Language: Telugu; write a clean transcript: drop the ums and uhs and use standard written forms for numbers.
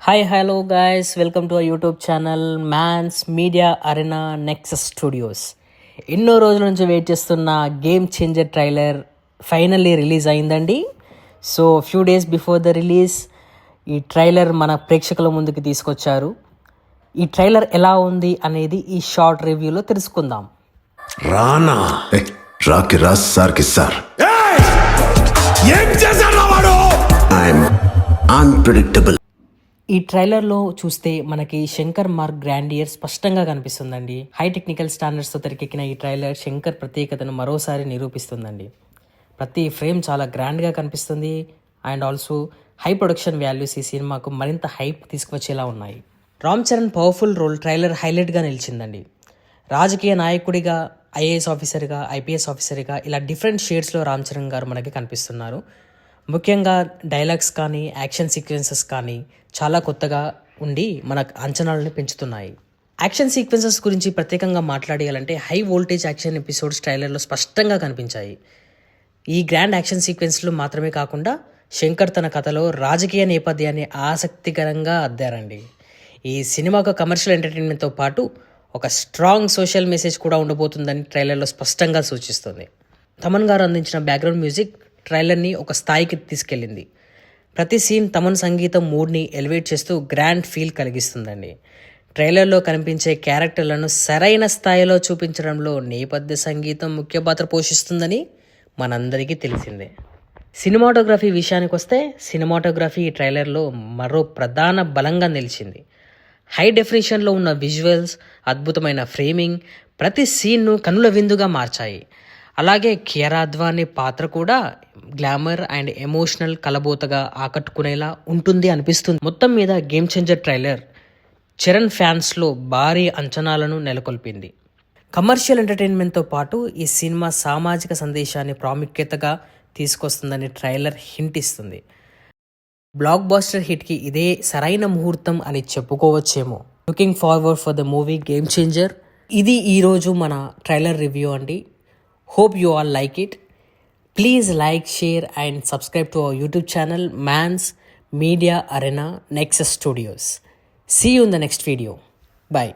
Hi hello guys, welcome to our YouTube channel man's media arena Nexus studios. ఎన్నో రోజుల నుంచి వెయిట్ చేస్తున్న Game Changer trailer finally release అయిందండి. So few days before the release ఈ ట్రైలర్ మన ప్రేక్షకుల ముందుకు తీసుకొచ్చారు. ఈ ట్రైలర్ ఎలా ఉంది అనేది ఈ షార్ట్ రివ్యూలో తెలుసుకుందాం. రానా రాకి రాజ్ సార్కి సార్ ఐఎమ్ అన్ప్రెడిక్టబుల్. ఈ ట్రైలర్లో చూస్తే మనకి శంకర్ మార్క్ గ్రాండియర్ స్పష్టంగా కనిపిస్తుందండి. హై టెక్నికల్ స్టాండర్డ్స్తో తెరకెక్కిన ఈ ట్రైలర్ శంకర్ ప్రత్యేకతను మరోసారి నిరూపిస్తుందండి. ప్రతి ఫ్రేమ్ చాలా గ్రాండ్గా కనిపిస్తుంది and also high production values ఈ సినిమాకు మరింత హైప్ తీసుకువచ్చేలా ఉన్నాయి. Ram Charan powerful role trailer హైలైట్గా నిలిచిందండి. రాజకీయ నాయకుడిగా, ఐఏఎస్ ఆఫీసర్గా, ఐపీఎస్ ఆఫీసర్గా ఇలా డిఫరెంట్ షేడ్స్లో రామ్ చరణ్ గారు మనకి కనిపిస్తున్నారు. ముఖ్యంగా డైలాగ్స్ కానీ యాక్షన్ సీక్వెన్సెస్ కానీ చాలా కొత్తగా ఉండి మన అంచనాలను పెంచుతున్నాయి. యాక్షన్ సీక్వెన్సెస్ గురించి ప్రత్యేకంగా మాట్లాడేయాలంటే హై వోల్టేజ్ యాక్షన్ ఎపిసోడ్స్ ట్రైలర్లో స్పష్టంగా కనిపించాయి. ఈ గ్రాండ్ యాక్షన్ సీక్వెన్స్లు మాత్రమే కాకుండా శంకర్ తన కథలో రాజకీయ నేపథ్యాన్ని ఆసక్తికరంగా అద్దారండి. ఈ సినిమా ఒక కమర్షియల్ ఎంటర్టైన్మెంట్తో పాటు ఒక స్ట్రాంగ్ సోషల్ మెసేజ్ కూడా ఉండబోతుందని ట్రైలర్లో స్పష్టంగా సూచిస్తుంది. తమన్ గారు అందించిన బ్యాక్గ్రౌండ్ మ్యూజిక్ ట్రైలర్ని ఒక స్థాయికి తీసుకెళ్ళింది. ప్రతి సీన్ తమన్ సంగీతం మూడ్ని ఎలివేట్ చేస్తూ గ్రాండ్ ఫీల్ కలిగిస్తుందండి. ట్రైలర్లో కనిపించే క్యారెక్టర్లను సరైన స్థాయిలో చూపించడంలో నేపథ్య సంగీతం ముఖ్య పాత్ర పోషిస్తుందని మనందరికీ తెలిసిందే. సినిమాటోగ్రఫీ విషయానికి వస్తే సినిమాటోగ్రఫీ ఈ ట్రైలర్లో మరో ప్రధాన బలంగా నిలిచింది. హై డెఫినిషన్లో ఉన్న విజువల్స్, అద్భుతమైన ఫ్రేమింగ్ ప్రతి సీన్ను కనుల విందుగా మార్చాయి. అలాగే కియారా అద్వానీ పాత్ర కూడా గ్లామర్ అండ్ ఎమోషనల్ కలబోతగా ఆకట్టుకునేలా ఉంటుంది అనిపిస్తుంది. మొత్తం మీద గేమ్ చేంజర్ ట్రైలర్ చరణ్ ఫ్యాన్స్లో భారీ అంచనాలను నెలకొల్పింది. కమర్షియల్ ఎంటర్టైన్మెంట్తో పాటు ఈ సినిమా సామాజిక సందేశాన్ని ప్రాముఖ్యతగా తీసుకొస్తుందని ట్రైలర్ హింట్ ఇస్తుంది. బ్లాక్ బాస్టర్ హిట్కి ఇదే సరైన ముహూర్తం అని చెప్పుకోవచ్చేమో. Looking forward for the movie Game Changer. ఇది ఈరోజు మన ట్రైలర్ రివ్యూ అండి. Hope you all like it. Please like, share and subscribe to our YouTube channel Mans Media Arena Nexus Studios. See you in the next video. Bye.